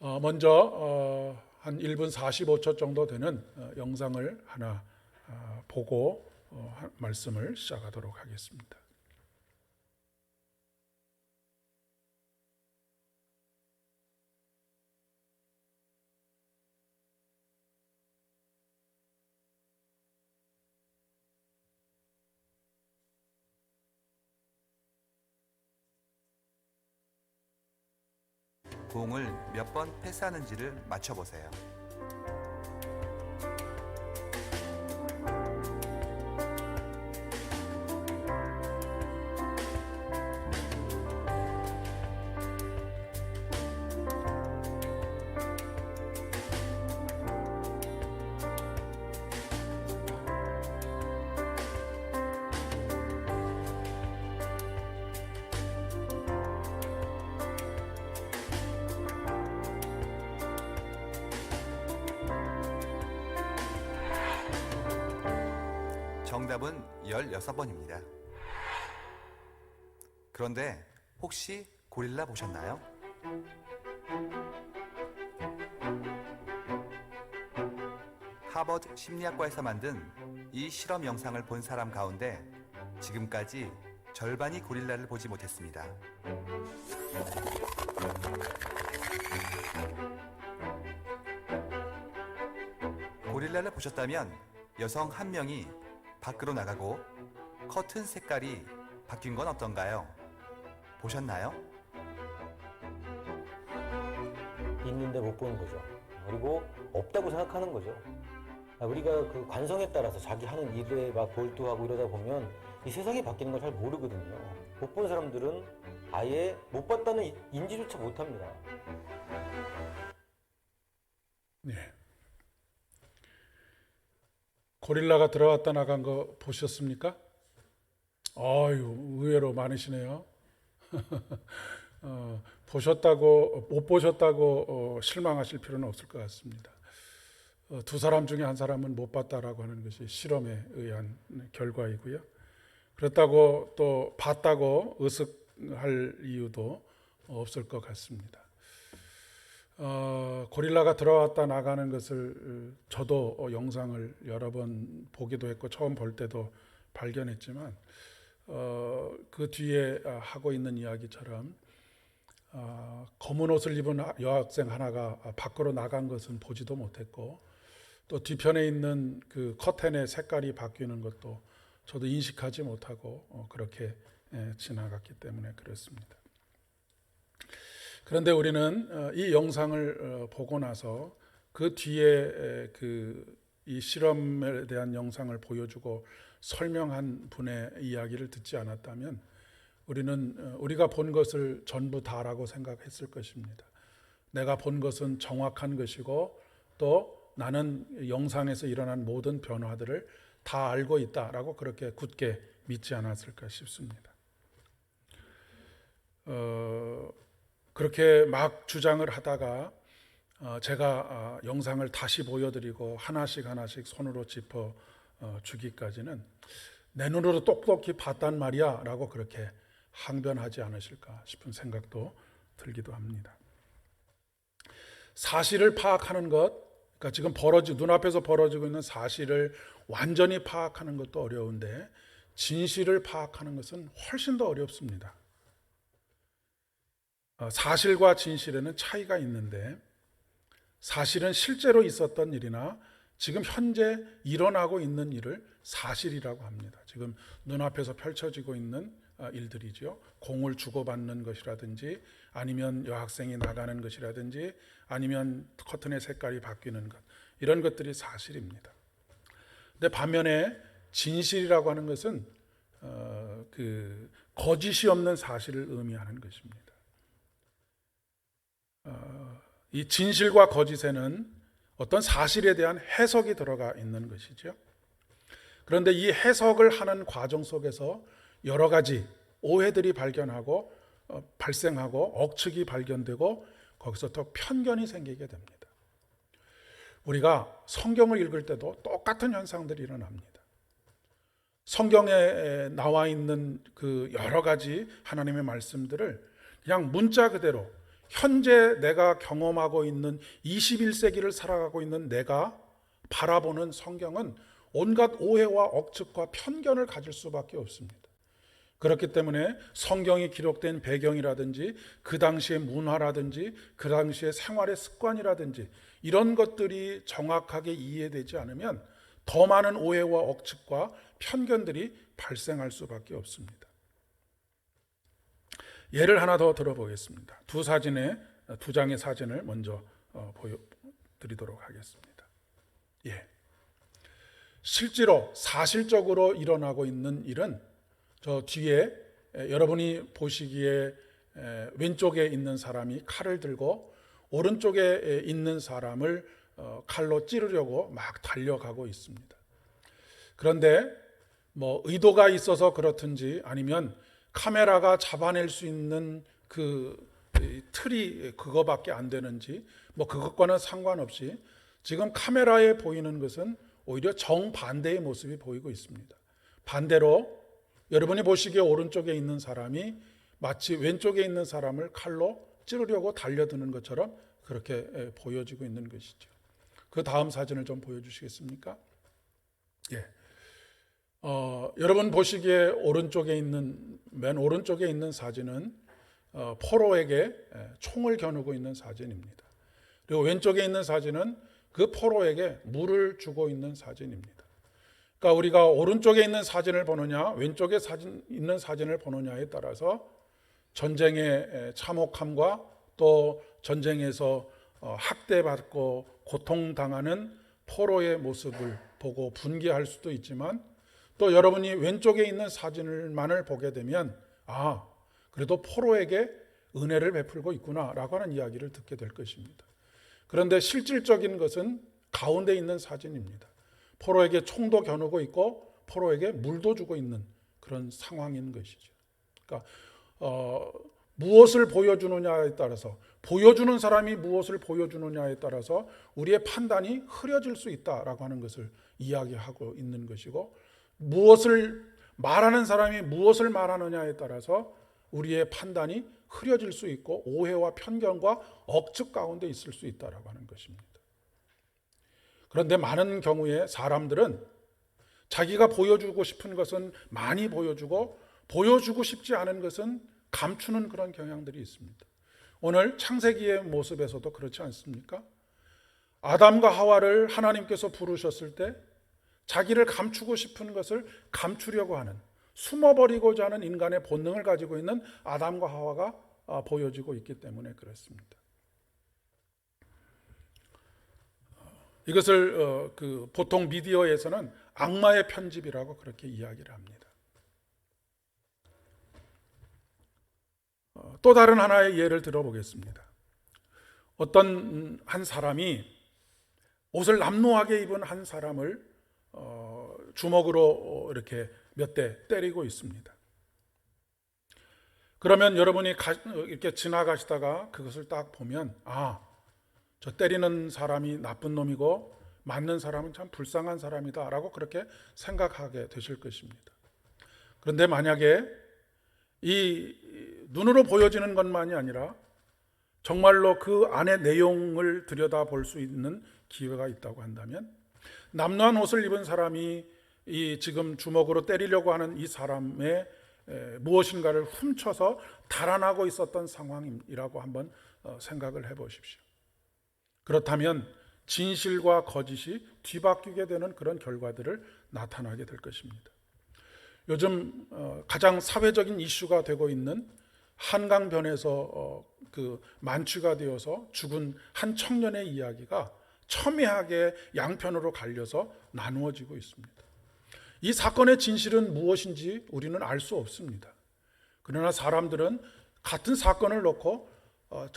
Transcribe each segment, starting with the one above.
먼저 한 1분 45초 정도 되는 영상을 하나 보고 말씀을 시작하도록 하겠습니다. 공을 몇 번 패스하는지를 맞춰보세요. 정답은 16번입니다. 그런데 혹시 고릴라 보셨나요? 하버드 심리학과에서 만든 이 실험 영상을 본 사람 가운데 지금까지 절반이 고릴라를 보지 못했습니다. 고릴라를 보셨다면 여성 한 명이 밖으로 나가고 커튼 색깔이 바뀐 건 어떤가요? 보셨나요? 있는데 못 보는 거죠. 그리고 없다고 생각하는 거죠. 우리가 그 관성에 따라서 자기 하는 일에 막 몰두하고 이러다 보면 이 세상이 바뀌는 걸 잘 모르거든요. 못 본 사람들은 아예 못 봤다는 인지조차 못 합니다. 네. 고릴라가 들어갔다 나간 거 보셨습니까? 아유, 의외로 많으시네요. 못 보셨다고 실망하실 필요는 없을 것 같습니다. 두 사람 중에 한 사람은 못 봤다라고 하는 것이 실험에 의한 결과이고요. 그렇다고 또 봤다고 으쓱할 이유도 없을 것 같습니다. 고릴라가 들어왔다 나가는 것을 저도 영상을 여러 번 보기도 했고 처음 볼 때도 발견했지만 그 뒤에 하고 있는 이야기처럼 검은 옷을 입은 여학생 하나가 밖으로 나간 것은 보지도 못했고 또 뒤편에 있는 그 커튼의 색깔이 바뀌는 것도 저도 인식하지 못하고 그렇게 지나갔기 때문에 그렇습니다. 그런데 우리는 이 영상을 보고 나서 그 뒤에 이 실험에 대한 영상을 보여주고 설명한 분의 이야기를 듣지 않았다면 우리는 우리가 본 것을 전부 다라고 생각했을 것입니다. 내가 본 것은 정확한 것이고 또 나는 영상에서 일어난 모든 변화들을 다 알고 있다라고 그렇게 굳게 믿지 않았을까 싶습니다. 그렇게 막 주장을 하다가 제가 영상을 다시 보여드리고 하나씩 손으로 짚어 주기까지는 내 눈으로 똑똑히 봤단 말이야 라고 그렇게 항변하지 않으실까 싶은 생각도 들기도 합니다. 사실을 파악하는 것, 그러니까 지금 눈앞에서 벌어지고 있는 사실을 완전히 파악하는 것도 어려운데 진실을 파악하는 것은 훨씬 더 어렵습니다. 사실과 진실에는 차이가 있는데 사실은 실제로 있었던 일이나 지금 현재 일어나고 있는 일을 사실이라고 합니다. 지금 눈앞에서 펼쳐지고 있는 일들이죠. 공을 주고받는 것이라든지 아니면 여학생이 나가는 것이라든지 아니면 커튼의 색깔이 바뀌는 것, 이런 것들이 사실입니다. 근데 반면에 진실이라고 하는 것은 거짓이 없는 사실을 의미하는 것입니다. 이 진실과 거짓에는 어떤 사실에 대한 해석이 들어가 있는 것이죠. 그런데 이 해석을 하는 과정 속에서 여러 가지 오해들이 발생하고 억측이 발견되고 거기서 더 편견이 생기게 됩니다. 우리가 성경을 읽을 때도 똑같은 현상들이 일어납니다. 성경에 나와 있는 그 여러 가지 하나님의 말씀들을 그냥 문자 그대로 현재 내가 경험하고 있는 21세기를 살아가고 있는 내가 바라보는 성경은 온갖 오해와 억측과 편견을 가질 수밖에 없습니다. 그렇기 때문에 성경이 기록된 배경이라든지 그 당시의 문화라든지 그 당시의 생활의 습관이라든지 이런 것들이 정확하게 이해되지 않으면 더 많은 오해와 억측과 편견들이 발생할 수밖에 없습니다. 예를 하나 더 들어보겠습니다. 두 장의 사진을 먼저 보여드리도록 하겠습니다. 예. 실제로 사실적으로 일어나고 있는 일은 저 뒤에 여러분이 보시기에 왼쪽에 있는 사람이 칼을 들고 오른쪽에 있는 사람을 칼로 찌르려고 막 달려가고 있습니다. 그런데 뭐 의도가 있어서 그렇든지 아니면 카메라가 잡아낼 수 있는 그 틀이 그거밖에 안 되는지 뭐 그것과는 상관없이 지금 카메라에 보이는 것은 오히려 정반대의 모습이 보이고 있습니다. 반대로 여러분이 보시기에 오른쪽에 있는 사람이 마치 왼쪽에 있는 사람을 칼로 찌르려고 달려드는 것처럼 그렇게 보여지고 있는 것이죠. 그 다음 사진을 좀 보여주시겠습니까? 예. 여러분 보시기에 맨 오른쪽에 있는 사진은 포로에게 총을 겨누고 있는 사진입니다. 그리고 왼쪽에 있는 사진은 그 포로에게 물을 주고 있는 사진입니다. 그러니까 우리가 오른쪽에 있는 사진을 보느냐 왼쪽에 있는 사진을 보느냐에 따라서 전쟁의 참혹함과 또 전쟁에서 학대받고 고통당하는 포로의 모습을 보고 분개할 수도 있지만 또 여러분이 왼쪽에 있는 사진만을 보게 되면 그래도 포로에게 은혜를 베풀고 있구나라고 하는 이야기를 듣게 될 것입니다. 그런데 실질적인 것은 가운데 있는 사진입니다. 포로에게 총도 겨누고 있고 포로에게 물도 주고 있는 그런 상황인 것이죠. 그러니까 무엇을 보여주느냐에 따라서 보여주는 사람이 무엇을 보여주느냐에 따라서 우리의 판단이 흐려질 수 있다라고 하는 것을 이야기하고 있는 것이고 무엇을 말하는 사람이 무엇을 말하느냐에 따라서 우리의 판단이 흐려질 수 있고 오해와 편견과 억측 가운데 있을 수 있다라고 하는 것입니다. 그런데 많은 경우에 사람들은 자기가 보여주고 싶은 것은 많이 보여주고 보여주고 싶지 않은 것은 감추는 그런 경향들이 있습니다. 오늘 창세기의 모습에서도 그렇지 않습니까? 아담과 하와를 하나님께서 부르셨을 때 자기를 감추고 싶은 것을 감추려고 하는 숨어버리고자 하는 인간의 본능을 가지고 있는 아담과 하와가 보여지고 있기 때문에 그렇습니다. 이것을 보통 미디어에서는 악마의 편집이라고 그렇게 이야기를 합니다. 또 다른 하나의 예를 들어보겠습니다. 어떤 한 사람이 옷을 남루하게 입은 한 사람을 주먹으로 이렇게 몇 대 때리고 있습니다. 그러면 여러분이 이렇게 지나가시다가 그것을 딱 보면 저 때리는 사람이 나쁜 놈이고 맞는 사람은 참 불쌍한 사람이다 라고 그렇게 생각하게 되실 것입니다. 그런데 만약에 이 눈으로 보여지는 것만이 아니라 정말로 그 안의 내용을 들여다볼 수 있는 기회가 있다고 한다면 남루한 옷을 입은 사람이 이 지금 주먹으로 때리려고 하는 이 사람의 무엇인가를 훔쳐서 달아나고 있었던 상황이라고 한번 생각을 해보십시오. 그렇다면 진실과 거짓이 뒤바뀌게 되는 그런 결과들을 나타나게 될 것입니다. 요즘 가장 사회적인 이슈가 되고 있는 한강변에서 만취가 되어서 죽은 한 청년의 이야기가 첨예하게 양편으로 갈려서 나누어지고 있습니다. 이 사건의 진실은 무엇인지 우리는 알 수 없습니다. 그러나 사람들은 같은 사건을 놓고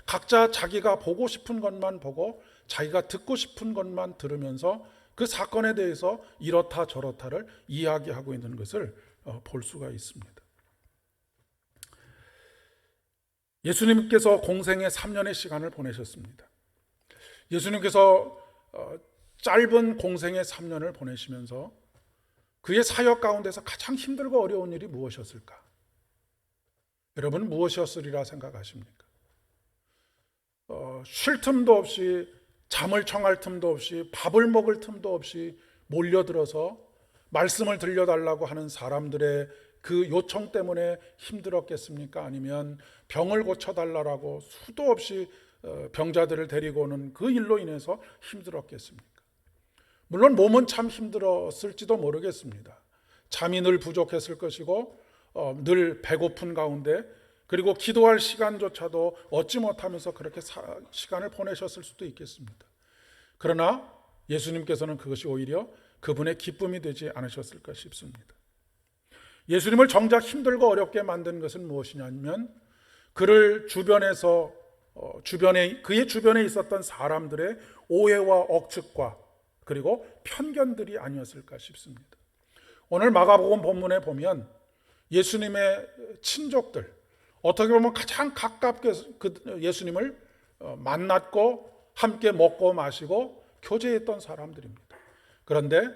각자 자기가 보고 싶은 것만 보고 자기가 듣고 싶은 것만 들으면서 그 사건에 대해서 이렇다 저렇다를 이야기하고 있는 것을 볼 수가 있습니다. 예수님께서 공생의 3년의 시간을 보내셨습니다. 예수님께서 짧은 공생의 3년을 보내시면서 그의 사역 가운데서 가장 힘들고 어려운 일이 무엇이었을까? 여러분은 무엇이었으리라 생각하십니까? 쉴 틈도 없이, 잠을 청할 틈도 없이, 밥을 먹을 틈도 없이 몰려들어서 말씀을 들려달라고 하는 사람들의 그 요청 때문에 힘들었겠습니까? 아니면 병을 고쳐달라고 수도 없이 병자들을 데리고 오는 그 일로 인해서 힘들었겠습니까? 물론 몸은 참 힘들었을지도 모르겠습니다. 잠이 늘 부족했을 것이고 늘 배고픈 가운데, 그리고 기도할 시간조차도 얻지 못하면서 그렇게 시간을 보내셨을 수도 있겠습니다. 그러나 예수님께서는 그것이 오히려 그분의 기쁨이 되지 않으셨을까 싶습니다. 예수님을 정작 힘들고 어렵게 만든 것은 무엇이냐면, 그를 그의 주변에 있었던 사람들의 오해와 억측과 그리고 편견들이 아니었을까 싶습니다. 오늘 마가복음 본문에 보면 예수님의 친족들, 어떻게 보면 가장 가깝게 예수님을 만났고 함께 먹고 마시고 교제했던 사람들입니다. 그런데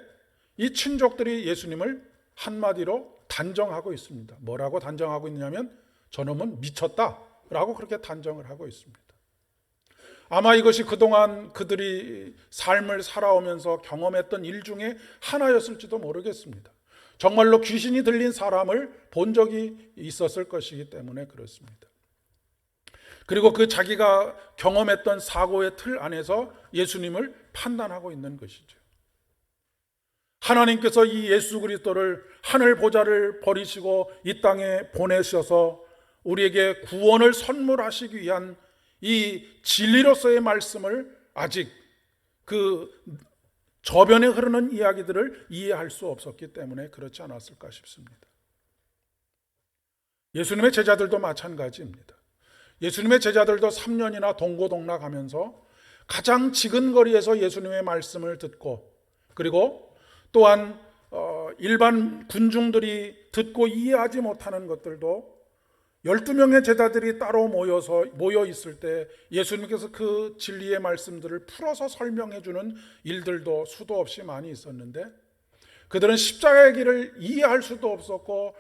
이 친족들이 예수님을 한마디로 단정하고 있습니다. 뭐라고 단정하고 있냐면, 저놈은 미쳤다라고 그렇게 단정을 하고 있습니다. 아마 이것이 그동안 그들이 삶을 살아오면서 경험했던 일 중에 하나였을지도 모르겠습니다. 정말로 귀신이 들린 사람을 본 적이 있었을 것이기 때문에 그렇습니다. 그리고 그 자기가 경험했던 사고의 틀 안에서 예수님을 판단하고 있는 것이죠. 하나님께서 이 예수 그리스도를 하늘 보좌를 버리시고 이 땅에 보내셔서 우리에게 구원을 선물하시기 위한 이 진리로서의 말씀을 아직 그 저변에 흐르는 이야기들을 이해할 수 없었기 때문에 그렇지 않았을까 싶습니다. 예수님의 제자들도 마찬가지입니다. 예수님의 제자들도 3년이나 동고동락하면서 가장 지근거리에서 예수님의 말씀을 듣고, 그리고 또한 일반 군중들이 듣고 이해하지 못하는 것들도 12명의 제자들이 따로 모여 있을 때 예수님께서 그 진리의 말씀들을 풀어서 설명해 주는 일들도 수도 없이 많이 있었는데, 그들은 십자가의 길을 이해할 수도 없었고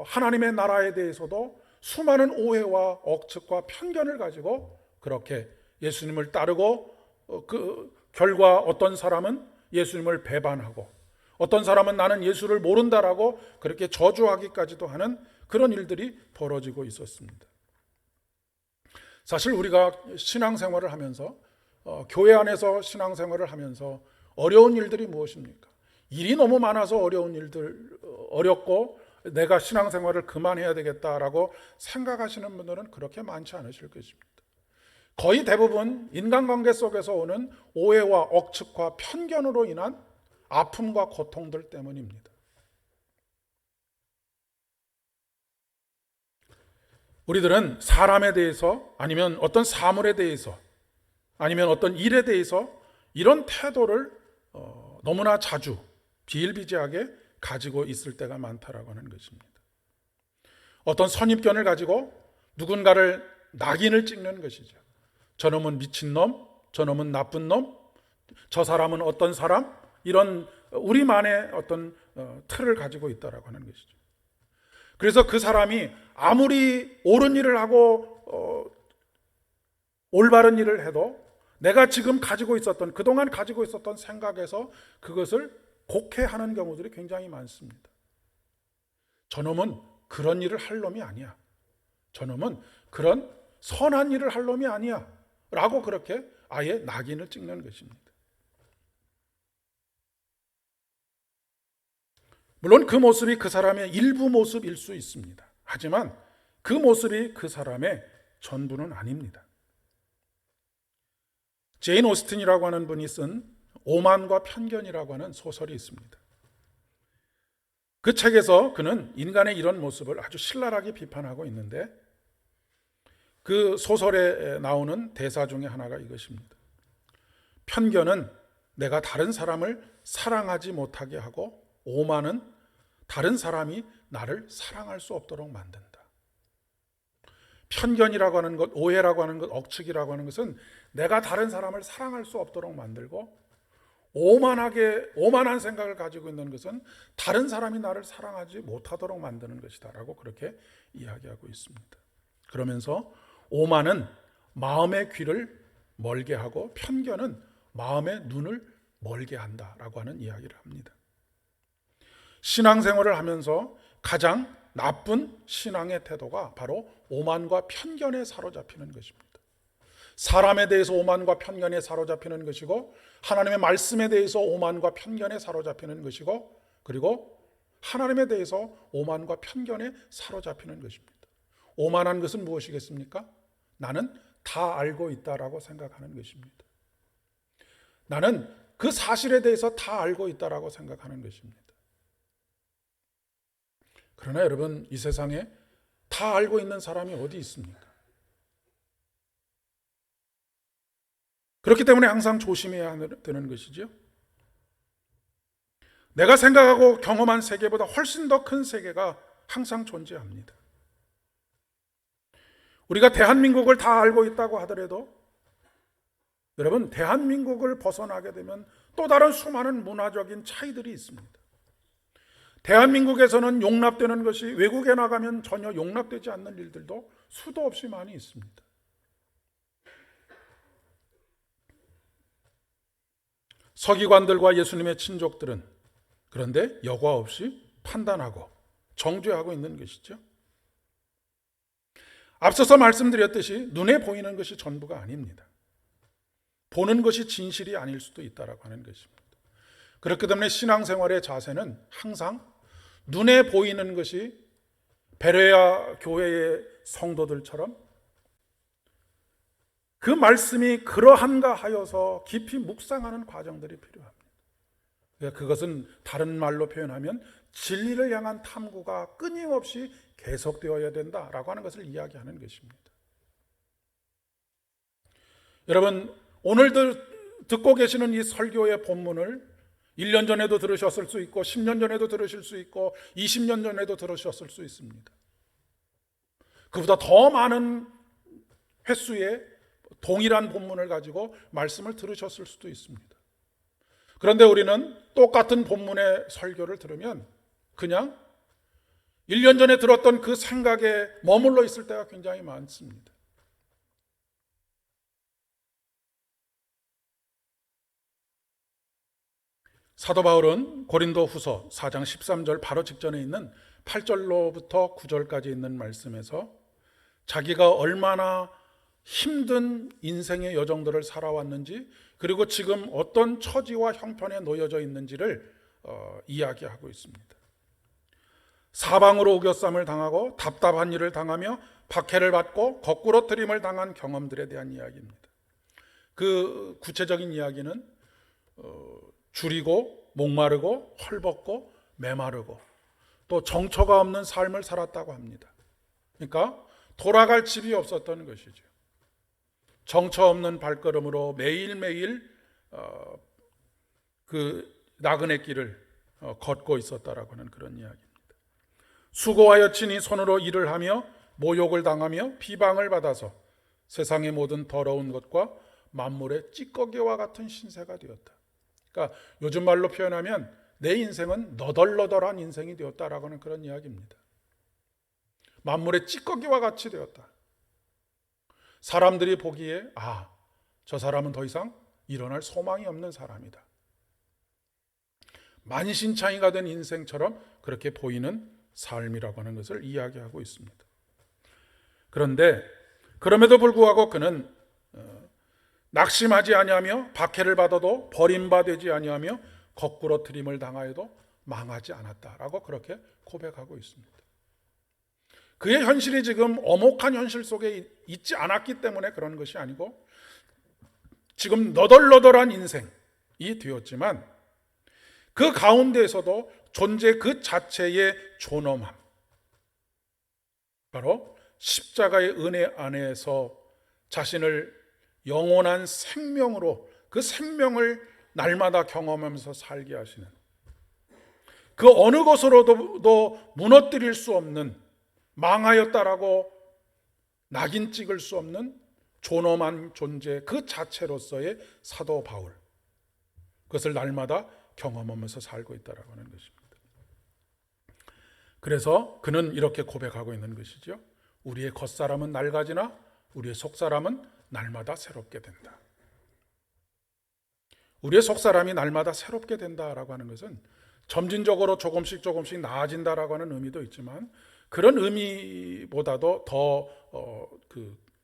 하나님의 나라에 대해서도 수많은 오해와 억측과 편견을 가지고 그렇게 예수님을 따르고, 그 결과 어떤 사람은 예수님을 배반하고, 어떤 사람은 나는 예수를 모른다라고 그렇게 저주하기까지도 하는 그런 일들이 벌어지고 있었습니다. 사실 우리가 신앙생활을 하면서 교회 안에서 신앙생활을 하면서 어려운 일들이 무엇입니까? 일이 너무 많아서 어렵고 내가 신앙생활을 그만해야 되겠다라고 생각하시는 분들은 그렇게 많지 않으실 것입니다. 거의 대부분 인간관계 속에서 오는 오해와 억측과 편견으로 인한 아픔과 고통들 때문입니다. 우리들은 사람에 대해서, 아니면 어떤 사물에 대해서, 아니면 어떤 일에 대해서 이런 태도를 너무나 자주 비일비재하게 가지고 있을 때가 많다라고 하는 것입니다. 어떤 선입견을 가지고 누군가를 낙인을 찍는 것이죠. 저놈은 미친놈, 저놈은 나쁜 놈, 저 사람은 어떤 사람, 이런 우리만의 어떤 틀을 가지고 있다라고 하는 것이죠. 그래서 그 사람이 아무리 옳은 일을 하고 올바른 일을 해도 내가 지금 그동안 가지고 있었던 생각에서 그것을 곡해하는 경우들이 굉장히 많습니다. 저놈은 그런 일을 할 놈이 아니야. 저놈은 그런 선한 일을 할 놈이 아니야. 라고 그렇게 아예 낙인을 찍는 것입니다. 물론 그 모습이 그 사람의 일부 모습일 수 있습니다. 하지만 그 모습이 그 사람의 전부는 아닙니다. 제인 오스틴이라고 하는 분이 쓴 오만과 편견이라고 하는 소설이 있습니다. 그 책에서 그는 인간의 이런 모습을 아주 신랄하게 비판하고 있는데, 그 소설에 나오는 대사 중에 하나가 이것입니다. 편견은 내가 다른 사람을 사랑하지 못하게 하고, 오만은 다른 사람이 나를 사랑할 수 없도록 만든다. 편견이라고 하는 것, 오해라고 하는 것, 억측이라고 하는 것은 내가 다른 사람을 사랑할 수 없도록 만들고, 오만한 생각을 가지고 있는 것은 다른 사람이 나를 사랑하지 못하도록 만드는 것이다 라고 그렇게 이야기하고 있습니다. 그러면서 오만은 마음의 귀를 멀게 하고 편견은 마음의 눈을 멀게 한다라고 하는 이야기를 합니다. 신앙생활을 하면서 가장 나쁜 신앙의 태도가 바로 오만과 편견에 사로잡히는 것입니다. 사람에 대해서 오만과 편견에 사로잡히는 것이고, 하나님의 말씀에 대해서 오만과 편견에 사로잡히는 것이고, 그리고 하나님에 대해서 오만과 편견에 사로잡히는 것입니다. 오만한 것은 무엇이겠습니까? 나는 다 알고 있다라고 생각하는 것입니다. 나는 그 사실에 대해서 다 알고 있다라고 생각하는 것입니다. 그러나 여러분, 이 세상에 다 알고 있는 사람이 어디 있습니까? 그렇기 때문에 항상 조심해야 되는 것이죠. 내가 생각하고 경험한 세계보다 훨씬 더 큰 세계가 항상 존재합니다. 우리가 대한민국을 다 알고 있다고 하더라도 여러분, 대한민국을 벗어나게 되면 또 다른 수많은 문화적인 차이들이 있습니다. 대한민국에서는 용납되는 것이 외국에 나가면 전혀 용납되지 않는 일들도 수도 없이 많이 있습니다. 서기관들과 예수님의 친족들은 그런데 여과 없이 판단하고 정죄하고 있는 것이죠. 앞서서 말씀드렸듯이 눈에 보이는 것이 전부가 아닙니다. 보는 것이 진실이 아닐 수도 있다라고 하는 것입니다. 그렇기 때문에 신앙생활의 자세는 항상 눈에 보이는 것이 베레아 교회의 성도들처럼 그 말씀이 그러한가 하여서 깊이 묵상하는 과정들이 필요합니다. 그것은 다른 말로 표현하면 진리를 향한 탐구가 끊임없이 계속되어야 된다라고 하는 것을 이야기하는 것입니다. 여러분, 오늘도 듣고 계시는 이 설교의 본문을 1년 전에도 들으셨을 수 있고 10년 전에도 들으실 수 있고 20년 전에도 들으셨을 수 있습니다. 그보다 더 많은 횟수의 동일한 본문을 가지고 말씀을 들으셨을 수도 있습니다. 그런데 우리는 똑같은 본문의 설교를 들으면 그냥 1년 전에 들었던 그 생각에 머물러 있을 때가 굉장히 많습니다. 사도 바울은 고린도 후서 4장 13절 바로 직전에 있는 8절로부터 9절까지 있는 말씀에서 자기가 얼마나 힘든 인생의 여정들을 살아왔는지, 그리고 지금 어떤 처지와 형편에 놓여져 있는지를 이야기하고 있습니다. 사방으로 우겨쌈을 당하고 답답한 일을 당하며 박해를 받고 거꾸로 트림을 당한 경험들에 대한 이야기입니다. 그 구체적인 이야기는 줄이고 목마르고 헐벗고 메마르고 또 정처가 없는 삶을 살았다고 합니다. 그러니까 돌아갈 집이 없었던 것이죠. 정처 없는 발걸음으로 매일매일 그 나그네 길을 걷고 있었다라고 하는 그런 이야기입니다. 수고하여 친히 손으로 일을 하며 모욕을 당하며 비방을 받아서 세상의 모든 더러운 것과 만물의 찌꺼기와 같은 신세가 되었다. 그러니까 요즘 말로 표현하면 내 인생은 너덜너덜한 인생이 되었다라고 하는 그런 이야기입니다. 만물의 찌꺼기와 같이 되었다. 사람들이 보기에 저 사람은 더 이상 일어날 소망이 없는 사람이다. 만신창이가 된 인생처럼 그렇게 보이는 삶이라고 하는 것을 이야기하고 있습니다. 그런데 그럼에도 불구하고 그는 낙심하지 아니하며 박해를 받아도 버림받지 아니하며 거꾸로 트림을 당하여도 망하지 않았다라고 그렇게 고백하고 있습니다. 그의 현실이 지금 엄혹한 현실 속에 있지 않았기 때문에 그런 것이 아니고 지금 너덜너덜한 인생이 되었지만 그 가운데에서도 존재 그 자체의 존엄함, 바로 십자가의 은혜 안에서 자신을 영원한 생명으로 그 생명을 날마다 경험하면서 살게 하시는, 그 어느 것으로도 무너뜨릴 수 없는, 망하였다라고 낙인 찍을 수 없는 존엄한 존재 그 자체로서의 사도 바울, 그것을 날마다 경험하면서 살고 있다라고 하는 것입니다. 그래서 그는 이렇게 고백하고 있는 것이죠. 우리의 겉사람은 낡아지나 우리의 속사람은 날마다 새롭게 된다. 우리의 속사람이 날마다 새롭게 된다라고 하는 것은 점진적으로 조금씩 나아진다라고 하는 의미도 있지만, 그런 의미보다도 더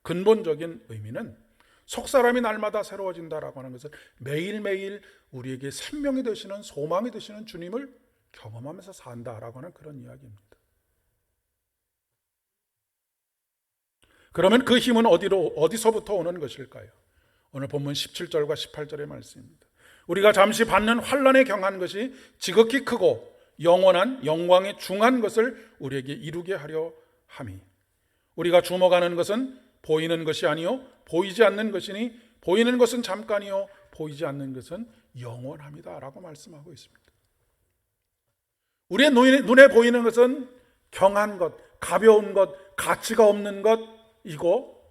근본적인 의미는 속사람이 날마다 새로워진다라고 하는 것은 매일매일 우리에게 생명이 되시는, 소망이 되시는 주님을 경험하면서 산다라고 하는 그런 이야기입니다. 그러면 그 힘은 어디서부터 오는 것일까요? 오늘 본문 17절과 18절의 말씀입니다. 우리가 잠시 받는 환난에 경한 것이 지극히 크고 영원한 영광에 중한 것을 우리에게 이루게 하려 함이, 우리가 주목하는 것은 보이는 것이 아니요 보이지 않는 것이니 보이는 것은 잠깐이요 보이지 않는 것은 영원합니다 라고 말씀하고 있습니다. 우리의 눈에 보이는 것은 경한 것, 가벼운 것, 가치가 없는 것이고,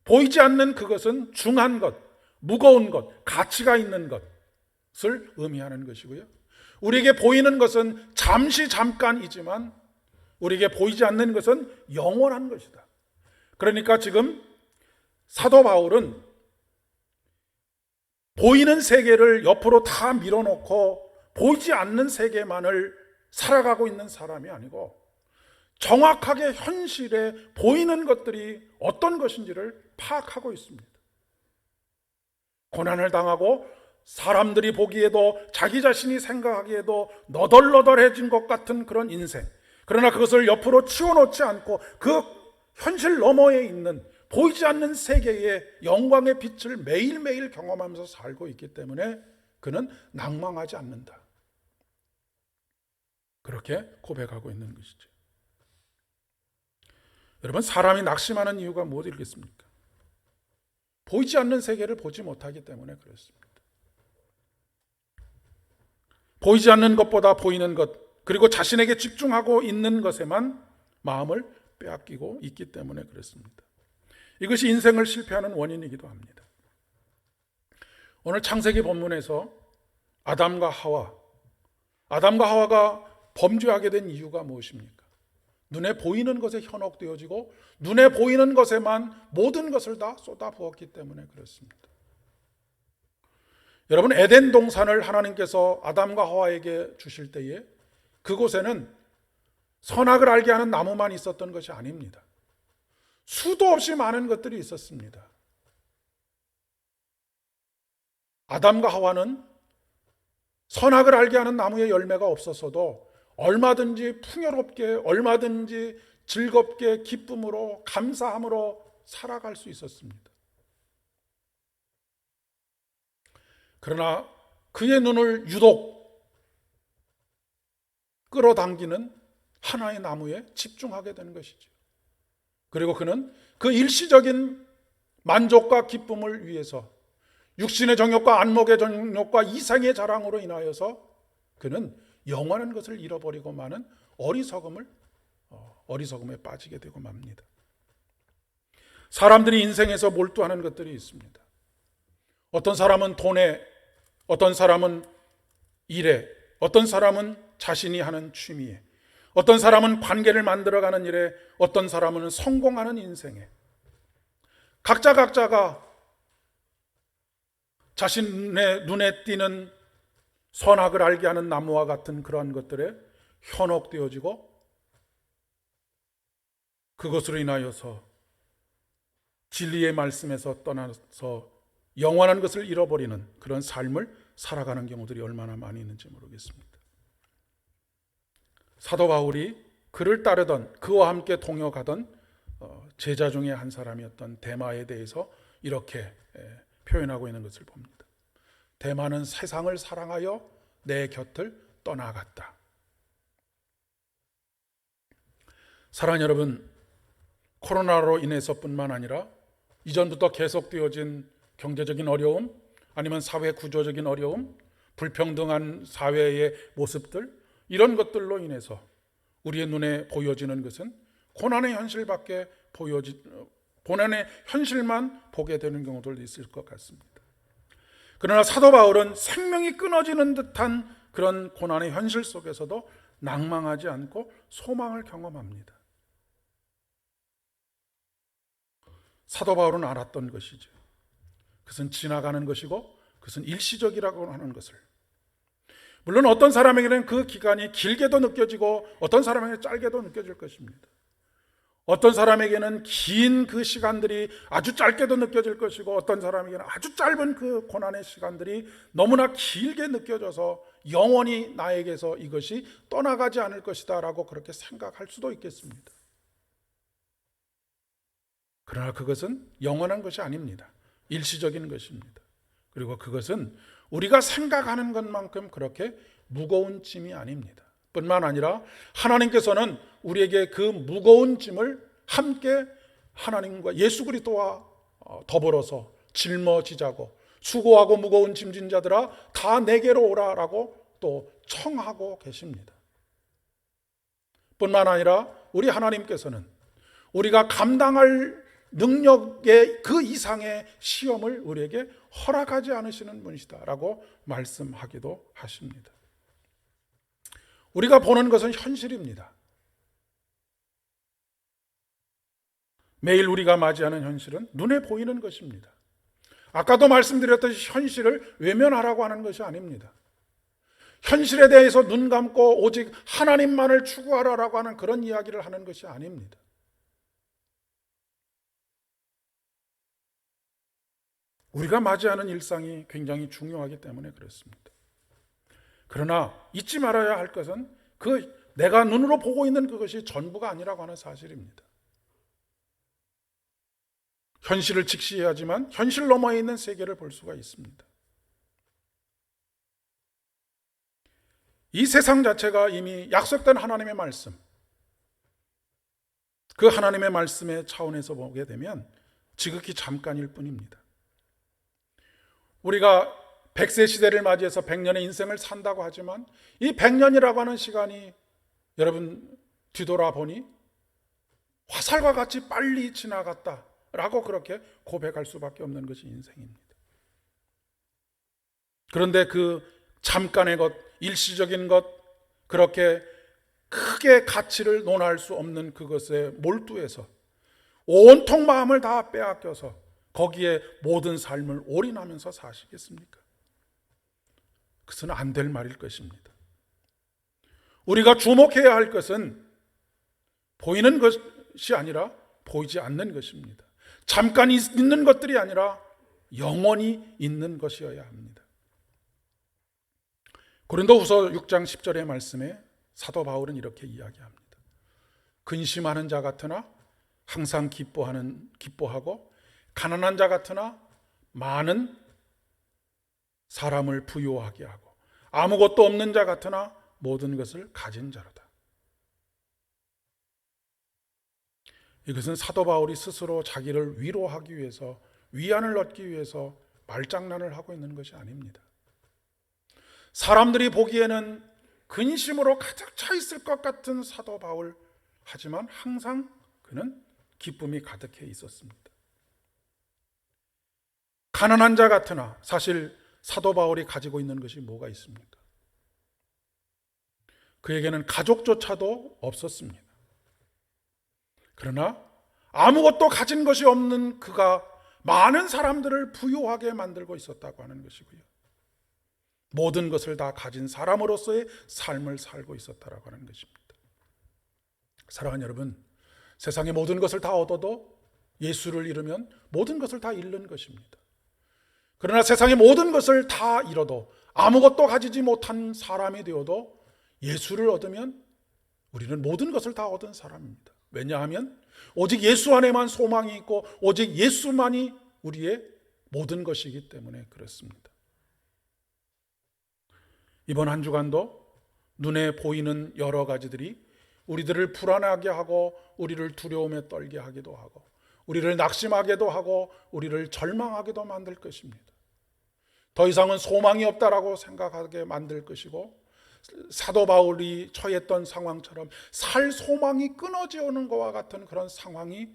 보이지 않는 그것은 중한 것, 무거운 것, 가치가 있는 것을 의미하는 것이고요. 우리에게 보이는 것은 잠깐이지만 우리에게 보이지 않는 것은 영원한 것이다. 그러니까 지금 사도 바울은 보이는 세계를 옆으로 다 밀어놓고 보이지 않는 세계만을 살아가고 있는 사람이 아니고, 정확하게 현실에 보이는 것들이 어떤 것인지를 파악하고 있습니다. 고난을 당하고 사람들이 보기에도, 자기 자신이 생각하기에도 너덜너덜해진 것 같은 그런 인생, 그러나 그것을 옆으로 치워놓지 않고 그 현실 너머에 있는 보이지 않는 세계의 영광의 빛을 매일매일 경험하면서 살고 있기 때문에 그는 낭망하지 않는다, 그렇게 고백하고 있는 것이죠. 여러분, 사람이 낙심하는 이유가 무엇이겠습니까? 보이지 않는 세계를 보지 못하기 때문에 그렇습니다. 보이지 않는 것보다 보이는 것, 그리고 자신에게 집중하고 있는 것에만 마음을 빼앗기고 있기 때문에 그렇습니다. 이것이 인생을 실패하는 원인이기도 합니다. 오늘 창세기 본문에서 아담과 하와가 범죄하게 된 이유가 무엇입니까? 눈에 보이는 것에 현혹되어지고 눈에 보이는 것에만 모든 것을 다 쏟아부었기 때문에 그렇습니다. 여러분, 에덴 동산을 하나님께서 아담과 하와에게 주실 때에 그곳에는 선악을 알게 하는 나무만 있었던 것이 아닙니다. 수도 없이 많은 것들이 있었습니다. 아담과 하와는 선악을 알게 하는 나무의 열매가 없었어도 얼마든지 풍요롭게, 얼마든지 즐겁게, 기쁨으로, 감사함으로 살아갈 수 있었습니다. 그러나 그의 눈을 유독 끌어당기는 하나의 나무에 집중하게 되는 것이죠. 그리고 그는 그 일시적인 만족과 기쁨을 위해서 육신의 정욕과 안목의 정욕과 이상의 자랑으로 인하여서 그는 영원한 것을 잃어버리고 마는 어리석음에 빠지게 되고 맙니다. 사람들이 인생에서 몰두하는 것들이 있습니다. 어떤 사람은 돈에, 어떤 사람은 일에, 어떤 사람은 자신이 하는 취미에, 어떤 사람은 관계를 만들어가는 일에, 어떤 사람은 성공하는 인생에, 각자가 자신의 눈에 띄는 선악을 알게 하는 나무와 같은 그러한 것들에 현혹되어지고 그것으로 인하여서 진리의 말씀에서 떠나서 영원한 것을 잃어버리는 그런 삶을 살아가는 경우들이 얼마나 많이 있는지 모르겠습니다. 사도 바울이 그를 따르던, 그와 함께 동역하던 제자 중에 한 사람이었던 데마에 대해서 이렇게 표현하고 있는 것을 봅니다. 데마는 세상을 사랑하여 내 곁을 떠나갔다. 사랑하는 여러분, 코로나로 인해서뿐만 아니라 이전부터 계속되어진 경제적인 어려움, 아니면 사회 구조적인 어려움, 불평등한 사회의 모습들, 이런 것들로 인해서 우리의 눈에 보여지는 것은 고난의 현실밖에 고난의 현실만 보게 되는 경우도 있을 것 같습니다. 그러나 사도 바울은 생명이 끊어지는 듯한 그런 고난의 현실 속에서도 낭망하지 않고 소망을 경험합니다. 사도 바울은 알았던 것이죠. 그것은 지나가는 것이고 그것은 일시적이라고 하는 것을. 물론 어떤 사람에게는 그 기간이 길게도 느껴지고 어떤 사람에게는 짧게도 느껴질 것입니다. 어떤 사람에게는 긴 그 시간들이 아주 짧게도 느껴질 것이고 어떤 사람에게는 아주 짧은 그 고난의 시간들이 너무나 길게 느껴져서 영원히 나에게서 이것이 떠나가지 않을 것이다 라고 그렇게 생각할 수도 있겠습니다. 그러나 그것은 영원한 것이 아닙니다. 일시적인 것입니다. 그리고 그것은 우리가 생각하는 것만큼 그렇게 무거운 짐이 아닙니다. 뿐만 아니라 하나님께서는 우리에게 그 무거운 짐을 함께 하나님과 예수 그리스도와 더불어서 짊어지자고 수고하고 무거운 짐진 자들아 다 내게로 오라라고 또 청하고 계십니다. 뿐만 아니라 우리 하나님께서는 우리가 감당할 능력의 그 이상의 시험을 우리에게 허락하지 않으시는 분이시다라고 말씀하기도 하십니다. 우리가 보는 것은 현실입니다. 매일 우리가 맞이하는 현실은 눈에 보이는 것입니다. 아까도 말씀드렸듯이 현실을 외면하라고 하는 것이 아닙니다. 현실에 대해서 눈 감고 오직 하나님만을 추구하라라고 하는 그런 이야기를 하는 것이 아닙니다. 우리가 맞이하는 일상이 굉장히 중요하기 때문에 그렇습니다. 그러나 잊지 말아야 할 것은 내가 눈으로 보고 있는 그것이 전부가 아니라고 하는 사실입니다. 현실을 직시해야지만 현실 너머에 있는 세계를 볼 수가 있습니다. 이 세상 자체가 이미 약속된 하나님의 말씀, 그 하나님의 말씀의 차원에서 보게 되면 지극히 잠깐일 뿐입니다. 우리가 100세 시대를 맞이해서 100년의 인생을 산다고 하지만 이 100년이라고 하는 시간이 여러분 뒤돌아보니 화살과 같이 빨리 지나갔다라고 그렇게 고백할 수밖에 없는 것이 인생입니다. 그런데 그 잠깐의 것, 일시적인 것, 그렇게 크게 가치를 논할 수 없는 그것에 몰두해서 온통 마음을 다 빼앗겨서 거기에 모든 삶을 올인하면서 사시겠습니까? 그것은 안 될 말일 것입니다. 우리가 주목해야 할 것은 보이는 것이 아니라 보이지 않는 것입니다. 잠깐 있는 것들이 아니라 영원히 있는 것이어야 합니다. 고린도후서 6장 10절의 말씀에 사도 바울은 이렇게 이야기합니다. 근심하는 자 같으나 항상 기뻐하고 가난한 자 같으나 많은 사람을 부유하게 하고 아무것도 없는 자 같으나 모든 것을 가진 자로다. 이것은 사도 바울이 스스로 자기를 위로하기 위해서 위안을 얻기 위해서 말장난을 하고 있는 것이 아닙니다. 사람들이 보기에는 근심으로 가득 차 있을 것 같은 사도 바울, 하지만 항상 그는 기쁨이 가득해 있었습니다. 가난한 자 같으나 사실 사도 바울이 가지고 있는 것이 뭐가 있습니까? 그에게는 가족조차도 없었습니다. 그러나 아무것도 가진 것이 없는 그가 많은 사람들을 부유하게 만들고 있었다고 하는 것이고요. 모든 것을 다 가진 사람으로서의 삶을 살고 있었다고 하는 것입니다. 사랑하는 여러분, 세상의 모든 것을 다 얻어도 예수를 잃으면 모든 것을 다 잃는 것입니다. 그러나 세상의 모든 것을 다 잃어도 아무것도 가지지 못한 사람이 되어도 예수를 얻으면 우리는 모든 것을 다 얻은 사람입니다. 왜냐하면 오직 예수 안에만 소망이 있고 오직 예수만이 우리의 모든 것이기 때문에 그렇습니다. 이번 한 주간도 눈에 보이는 여러 가지들이 우리들을 불안하게 하고 우리를 두려움에 떨게 하기도 하고 우리를 낙심하게도 하고 우리를 절망하게도 만들 것입니다. 더 이상은 소망이 없다라고 생각하게 만들 것이고 사도 바울이 처했던 상황처럼 살 소망이 끊어져 오는 것과 같은 그런 상황이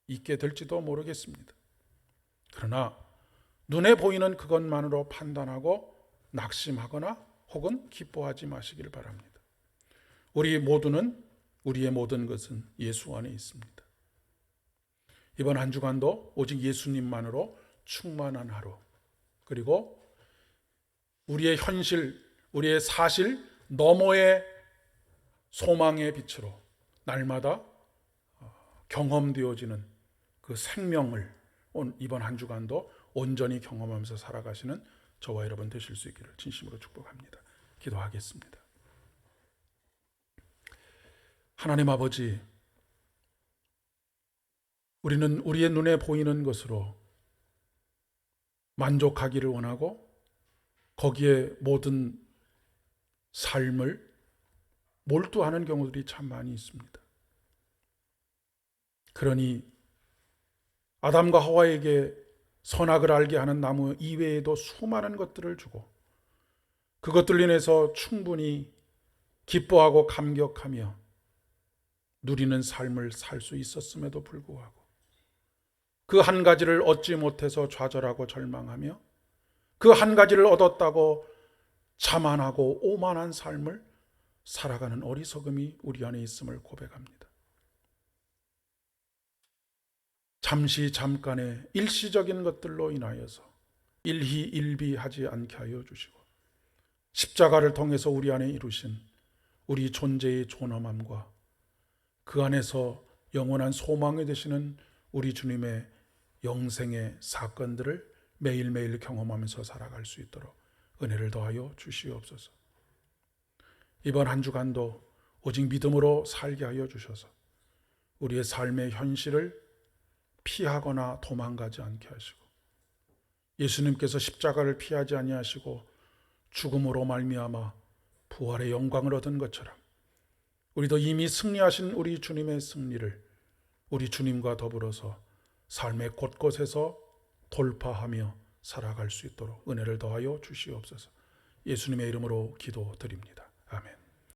있게 될지도 모르겠습니다. 그러나 눈에 보이는 그것만으로 판단하고 낙심하거나 혹은 기뻐하지 마시길 바랍니다. 우리의 모든 것은 예수 안에 있습니다. 이번 한 주간도 오직 예수님만으로 충만한 하루, 그리고 우리의 현실, 우리의 사실 너머의 소망의 빛으로 날마다 경험되어지는 그 생명을 이번 한 주간도 온전히 경험하면서 살아가시는 저와 여러분 되실 수 있기를 진심으로 축복합니다. 기도하겠습니다. 하나님 아버지, 우리는 우리의 눈에 보이는 것으로 만족하기를 원하고 거기에 모든 삶을 몰두하는 경우들이 참 많이 있습니다. 그러니 아담과 하와에게 선악을 알게 하는 나무 이외에도 수많은 것들을 주고 그것들로 인해서 충분히 기뻐하고 감격하며 누리는 삶을 살 수 있었음에도 불구하고 그 한 가지를 얻지 못해서 좌절하고 절망하며 그 한 가지를 얻었다고 자만하고 오만한 삶을 살아가는 어리석음이 우리 안에 있음을 고백합니다. 잠시 잠깐의 일시적인 것들로 인하여서 일희일비하지 않게 하여 주시고 십자가를 통해서 우리 안에 이루신 우리 존재의 존엄함과 그 안에서 영원한 소망이 되시는 우리 주님의 영생의 사건들을 매일매일 경험하면서 살아갈 수 있도록 은혜를 더하여 주시옵소서. 이번 한 주간도 오직 믿음으로 살게 하여 주셔서 우리의 삶의 현실을 피하거나 도망가지 않게 하시고 예수님께서 십자가를 피하지 아니하시고 죽음으로 말미암아 부활의 영광을 얻은 것처럼 우리도 이미 승리하신 우리 주님의 승리를 우리 주님과 더불어서 삶의 곳곳에서 돌파하며 살아갈 수 있도록 은혜를 더하여 주시옵소서. 예수님의 이름으로 기도드립니다.